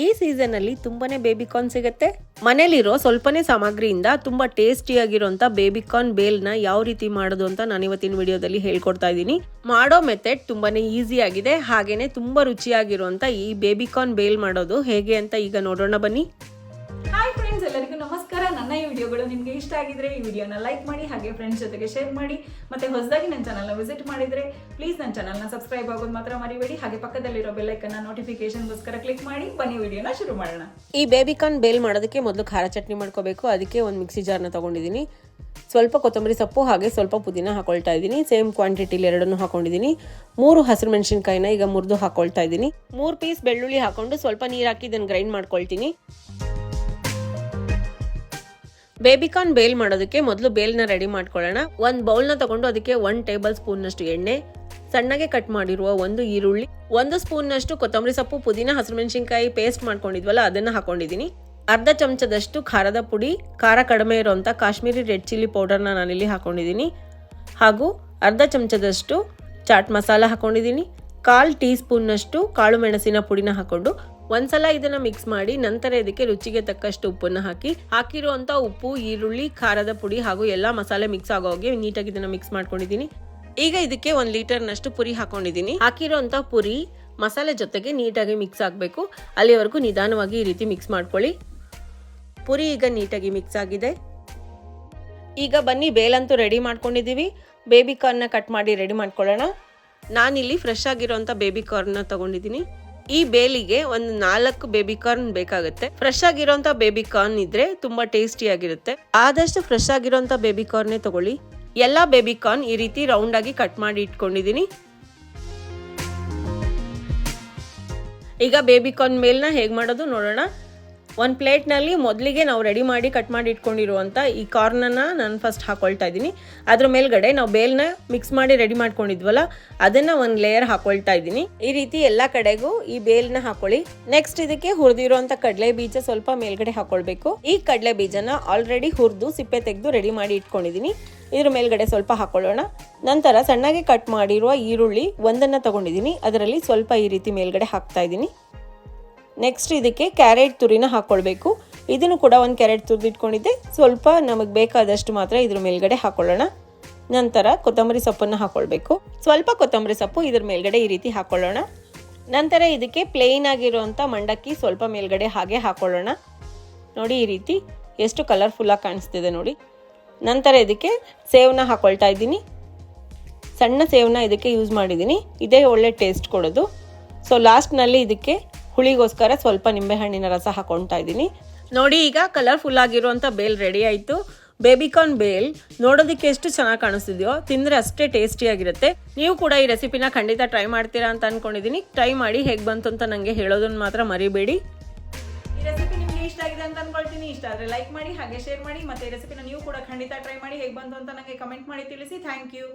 ಈ ಸೀಸನ್ ಅಲ್ಲಿ ತುಂಬಾನೇ ಬೇಬಿಕಾರ್ನ್ ಸಿಗುತ್ತೆ. ಮನೇಲಿರೋ ಸ್ವಲ್ಪನೇ ಸಾಮಗ್ರಿಯಿಂದ ತುಂಬಾ ಟೇಸ್ಟಿಯಾಗಿರುವಂತ ಬೇಬಿಕಾರ್ನ್ ಬೇಲ್ನ ಯಾವ ರೀತಿ ಮಾಡೋದು ಅಂತ ನಾನು ಇವತ್ತಿನ ವಿಡಿಯೋದಲ್ಲಿ ಹೇಳ್ಕೊಡ್ತಾ ಇದ್ದೀನಿ. ಮಾಡೋ ಮೆಥಡ್ ತುಂಬಾನೇ ಈಸಿ ಆಗಿದೆ, ಹಾಗೇನೆ ತುಂಬಾ ರುಚಿಯಾಗಿರುವಂತ ಈ ಬೇಬಿಕಾರ್ನ್ ಬೇಲ್ ಮಾಡೋದು ಹೇಗೆ ಅಂತ ಈಗ ನೋಡೋಣ ಬನ್ನಿ. ಹಾಯ್ ಫ್ರೆಂಡ್ಸ್, ಎಲ್ಲರಿಗೂ ನಮಸ್ಕಾರ. ನನ್ನ ಈ ವಿಡಿಯೋಗಳು ನಿಮಗೆ ಇಷ್ಟ ಆಗಿದ್ರೆ ಈ ವಿಡಿಯೋನ ಲೈಕ್ ಮಾಡಿ, ಹಾಗೆ ಫ್ರೆಂಡ್ಸ್ ಜೊತೆಗೆ ಶೇರ್ ಮಾಡಿ. ಮತ್ತೆ ಹೊಸದಾಗಿ ನನ್ನ ಚಾನಲ್ನ ವಿಸಿಟ್ ಮಾಡಿದ್ರೆ ಪ್ಲೀಸ್ ನನ್ನ ಚಾನಲ್ನ ಸಬ್ಸ್ಕ್ರೈಬ್ ಆಗೋದು ಮಾತ್ರ ಮರಿಬೇಡಿ. ಹಾಗೆ ಪಕ್ಕದಲ್ಲಿರೋ ಬೆಲ್ ಐಕನ್ನ ನೋಟಿಫಿಕೇಶನ್ಗೋಸ್ಕರ ಕ್ಲಿಕ್ ಮಾಡಿ. ಬನ್ನಿ ವಿಡಿಯೋನ ಶುರು ಮಾಡೋಣ. ಈ ಬೇಬಿಕಾರ್ನ್ ಬೇಲ್ ಮಾಡೋದಕ್ಕೆ ಮೊದಲು ಖಾರ ಚಟ್ನಿ ಮಾಡ್ಕೋಬೇಕು. ಅದಕ್ಕೆ ಒಂದು ಮಿಕ್ಸಿ ಜಾರ್ನ ತಗೊಂಡಿದ್ದೀನಿ. ಸ್ವಲ್ಪ ಕೊತ್ತಂಬರಿ ಸೊಪ್ಪು ಹಾಗೆ ಸ್ವಲ್ಪ ಪುದೀನ ಹಾಕೊಳ್ತಾ ಇದ್ದೀನಿ. ಸೇಮ್ ಕ್ವಾಂಟಿಟಿಲಿ ಎರಡನ್ನು ಹಾಕೊಂಡಿದ್ದೀನಿ. 3 ಹಸಿರು ಮೆಣಸಿನಕಾಯಿನ ಈಗ ಮುರಿದು ಹಾಕೊಳ್ತಾ ಇದ್ದೀನಿ. 3 ಪೀಸ್ ಬೆಳ್ಳುಳ್ಳಿ ಹಾಕೊಂಡು ಸ್ವಲ್ಪ ನೀರು ಹಾಕಿ ಇದನ್ನು ಗ್ರೈಂಡ್ ಮಾಡ್ಕೊಳ್ತೀನಿ. ಬೇಬಿಕಾರ್ನ್ ಬೇಲ್ ಮಾಡೋದಕ್ಕೆ ಮೊದಲು ಬೇಲ್ನ ರೆಡಿ ಮಾಡ್ಕೊಳ್ಳೋಣ. ಒಂದು ಬೌಲ್ನ ತಗೊಂಡು ಅದಕ್ಕೆ 1 ಟೇಬಲ್ ಸ್ಪೂನ್ನಷ್ಟು ಎಣ್ಣೆ, ಸಣ್ಣಗೆ ಕಟ್ ಮಾಡಿರುವ 1 ಈರುಳ್ಳಿ, 1 ಸ್ಪೂನ್ನಷ್ಟು ಕೊತ್ತಂಬರಿ ಸೊಪ್ಪು, ಪುದೀನ, ಹಸಿರು ಮೆಣಸಿನಕಾಯಿ ಪೇಸ್ಟ್ ಮಾಡ್ಕೊಂಡಿದ್ವಲ್ಲ ಅದನ್ನ ಹಾಕೊಂಡಿದ್ದೀನಿ. ಅರ್ಧ ಚಮಚದಷ್ಟು ಖಾರದ ಪುಡಿ, ಖಾರ ಕಡಿಮೆ ಇರುವಂತ ಕಾಶ್ಮೀರಿ ರೆಡ್ ಚಿಲ್ಲಿ ಪೌಡರ್ನ ನಾನಿಲ್ಲಿ ಹಾಕೊಂಡಿದ್ದೀನಿ. ಹಾಗೂ ಅರ್ಧ ಚಮಚದಷ್ಟು ಚಾಟ್ ಮಸಾಲ ಹಾಕೊಂಡಿದ್ದೀನಿ. 1/4 ಟೀ ಸ್ಪೂನ್ನಷ್ಟು ಕಾಳು ಮೆಣಸಿನ ಪುಡಿನ ಹಾಕೊಂಡು ಒಂದ್ಸಲ ಇದನ್ನ ಮಿಕ್ಸ್ ಮಾಡಿ ನಂತರ ಇದಕ್ಕೆ ರುಚಿಗೆ ತಕ್ಕಷ್ಟು ಉಪ್ಪನ್ನ ಹಾಕಿರುವಂತ ಉಪ್ಪು, ಈರುಳ್ಳಿ, ಖಾರದ ಪುಡಿ ಹಾಗೂ ಎಲ್ಲಾ ಮಸಾಲೆ ಮಿಕ್ಸ್ ಆಗೋ ಹಾಗೆ ನೀಟಾಗಿ ಇದನ್ನ ಮಿಕ್ಸ್ ಮಾಡ್ಕೊಂಡಿದ್ದೀನಿ. ಈಗ ಇದಕ್ಕೆ 1 ಲೀಟರ್ನಷ್ಟು ಪುರಿ ಹಾಕೊಂಡಿದ್ದೀನಿ. ಹಾಕಿರುವಂತ ಪುರಿ ಮಸಾಲೆ ಜೊತೆಗೆ ನೀಟಾಗಿ ಮಿಕ್ಸ್ ಆಗಬೇಕು. ಅಲ್ಲಿವರೆಗೂ ನಿಧಾನವಾಗಿ ಈ ರೀತಿ ಮಿಕ್ಸ್ ಮಾಡ್ಕೊಳ್ಳಿ. ಪುರಿ ಈಗ ನೀಟಾಗಿ ಮಿಕ್ಸ್ ಆಗಿದೆ. ಈಗ ಬನ್ನಿ ಬೇಲಂತೂ ರೆಡಿ ಮಾಡ್ಕೊಂಡಿದ್ದೀವಿ. ಬೇಬಿಕಾರ್ನ್ನ ಕಟ್ ಮಾಡಿ ರೆಡಿ ಮಾಡ್ಕೊಳ್ಳೋಣ. ನಾನಿಲ್ಲಿ ಫ್ರೆಶ್ ಆಗಿರುವಂತ ಬೇಬಿಕಾರ್ನ್ನ ತಗೊಂಡಿದ್ದೀನಿ. ಈ ಬೇಲಿಗೆ ಒಂದು 4 ಬೇಬಿಕಾರ್ನ್ ಬೇಕಾಗುತ್ತೆ. ಫ್ರೆಶ್ ಆಗಿರೋಂಥ ಬೇಬಿಕಾರ್ನ್ ಇದ್ರೆ ತುಂಬಾ ಟೇಸ್ಟಿ ಆಗಿರುತ್ತೆ. ಆದಷ್ಟು ಫ್ರೆಶ್ ಆಗಿರೋಂಥ ಬೇಬಿಕಾರ್ನೇ ತಗೊಳ್ಳಿ. ಎಲ್ಲಾ ಬೇಬಿಕಾರ್ನ್ ಈ ರೀತಿ ರೌಂಡ್ ಆಗಿ ಕಟ್ ಮಾಡಿ ಇಟ್ಕೊಂಡಿದ್ದೀನಿ. ಈಗ ಬೇಬಿಕಾರ್ನ್ ಮೇಲ್ನ ಹೇಗೆ ಮಾಡೋದು ನೋಡೋಣ. ಒಂದು ಪ್ಲೇಟ್ನಲ್ಲಿ ಮೊದಲಿಗೆ ನಾವು ರೆಡಿ ಮಾಡಿ ಕಟ್ ಮಾಡಿ ಇಟ್ಕೊಂಡಿರುವಂಥ ಈ ಕಾರ್ನನ್ನು ನಾನು ಫಸ್ಟ್ ಹಾಕೊಳ್ತಾ ಇದ್ದೀನಿ. ಅದ್ರ ಮೇಲ್ಗಡೆ ನಾವು ಬೇಲ್ನ ಮಿಕ್ಸ್ ಮಾಡಿ ರೆಡಿ ಮಾಡ್ಕೊಂಡಿದ್ವಲ್ಲ ಅದನ್ನು ಒಂದು ಲೇಯರ್ ಹಾಕೊಳ್ತಾ ಇದ್ದೀನಿ. ಈ ರೀತಿ ಎಲ್ಲ ಕಡೆಗೂ ಈ ಬೇಲ್ನ ಹಾಕೊಳ್ಳಿ. ನೆಕ್ಸ್ಟ್ ಇದಕ್ಕೆ ಹುರಿದಿರುವಂಥ ಕಡಲೆ ಬೀಜ ಸ್ವಲ್ಪ ಮೇಲ್ಗಡೆ ಹಾಕೊಳ್ಬೇಕು. ಈ ಕಡಲೆ ಬೀಜನ ಆಲ್ರೆಡಿ ಹುರಿದು ಸಿಪ್ಪೆ ತೆಗೆದು ರೆಡಿ ಮಾಡಿ ಇಟ್ಕೊಂಡಿದ್ದೀನಿ. ಇದ್ರ ಮೇಲ್ಗಡೆ ಸ್ವಲ್ಪ ಹಾಕೊಳ್ಳೋಣ. ನಂತರ ಸಣ್ಣಗೆ ಕಟ್ ಮಾಡಿರುವ ಈರುಳ್ಳಿ ಒಂದನ್ನು ತಗೊಂಡಿದ್ದೀನಿ. ಅದರಲ್ಲಿ ಸ್ವಲ್ಪ ಈ ರೀತಿ ಮೇಲ್ಗಡೆ ಹಾಕ್ತಾ ಇದ್ದೀನಿ. ನೆಕ್ಸ್ಟ್ ಇದಕ್ಕೆ ಕ್ಯಾರೆಟ್ ತುರಿನ ಹಾಕ್ಕೊಳ್ಬೇಕು. ಇದನ್ನು ಕೂಡ 1 ಕ್ಯಾರೆಟ್ ತುರಿದಿಟ್ಕೊಂಡಿದ್ದೆ. ಸ್ವಲ್ಪ ನಮಗೆ ಬೇಕಾದಷ್ಟು ಮಾತ್ರ ಇದ್ರ ಮೇಲ್ಗಡೆ ಹಾಕೊಳ್ಳೋಣ. ನಂತರ ಕೊತ್ತಂಬರಿ ಸೊಪ್ಪನ್ನು ಹಾಕ್ಕೊಳ್ಬೇಕು. ಸ್ವಲ್ಪ ಕೊತ್ತಂಬರಿ ಸೊಪ್ಪು ಇದ್ರ ಮೇಲ್ಗಡೆ ಈ ರೀತಿ ಹಾಕ್ಕೊಳ್ಳೋಣ. ನಂತರ ಇದಕ್ಕೆ ಪ್ಲೇನ್ ಆಗಿರುವಂಥ ಮಂಡಕ್ಕಿ ಸ್ವಲ್ಪ ಮೇಲ್ಗಡೆ ಹಾಗೆ ಹಾಕ್ಕೊಳ್ಳೋಣ. ನೋಡಿ ಈ ರೀತಿ ಎಷ್ಟು ಕಲರ್ಫುಲ್ಲಾಗಿ ಕಾಣಿಸ್ತಿದೆ ನೋಡಿ. ನಂತರ ಇದಕ್ಕೆ ಸೇವನ್ನ ಹಾಕ್ಕೊಳ್ತಾ ಇದ್ದೀನಿ. ಸಣ್ಣ ಸೇವನ್ನ ಇದಕ್ಕೆ ಯೂಸ್ ಮಾಡಿದ್ದೀನಿ. ಇದೇ ಒಳ್ಳೆ ಟೇಸ್ಟ್ ಕೊಡೋದು. ಸೊ ಲಾಸ್ಟ್ನಲ್ಲಿ ಇದಕ್ಕೆ ಹುಳಿಗೋಸ್ಕರ ಸ್ವಲ್ಪ ನಿಂಬೆಹಣ್ಣಿನ ರಸ ಹಾಕೊಳ್ತಾ ಇದ್ದೀನಿ. ನೋಡಿ ಈಗ ಕಲರ್ಫುಲ್ ಆಗಿರುವಂಥ ಬೇಲ್ ರೆಡಿ ಆಯಿತು. ಬೇಬಿಕಾರ್ನ್ ಬೇಲ್ ನೋಡೋದಕ್ಕೆ ಎಷ್ಟು ಚೆನ್ನಾಗಿ ಕಾಣಿಸ್ತಿದೆಯೋ, ತಿಂದರೆ ಅಷ್ಟೇ ಟೇಸ್ಟಿಯಾಗಿರುತ್ತೆ. ನೀವು ಕೂಡ ಈ ರೆಸಿಪಿನ ಖಂಡಿತ ಟ್ರೈ ಮಾಡ್ತೀರಾ ಅಂತ ಅನ್ಕೊಂಡಿದ್ದೀನಿ. ಟ್ರೈ ಮಾಡಿ ಹೇಗೆ ಬಂತು ಅಂತ ನನಗೆ ಹೇಳೋದನ್ನು ಮಾತ್ರ ಮರಿಬೇಡಿ. ಈ ರೆಸಿಪಿ ನಿಮಗೆ ಇಷ್ಟ ಆಗಿದೆ ಅಂತ ಅನ್ಕೊಳ್ತೀನಿ. ಇಷ್ಟ ಆದರೆ ಲೈಕ್ ಮಾಡಿ, ಹಾಗೆ ಶೇರ್ ಮಾಡಿ. ಮತ್ತೆ ಈ ರೆಸಿಪಿನ ನೀವು ಕೂಡ ಖಂಡಿತ ಟ್ರೈ ಮಾಡಿ ಹೇಗೆ ಬಂತು ಅಂತ ನನಗೆ ಕಮೆಂಟ್ ಮಾಡಿ ತಿಳಿಸಿ. Thank you.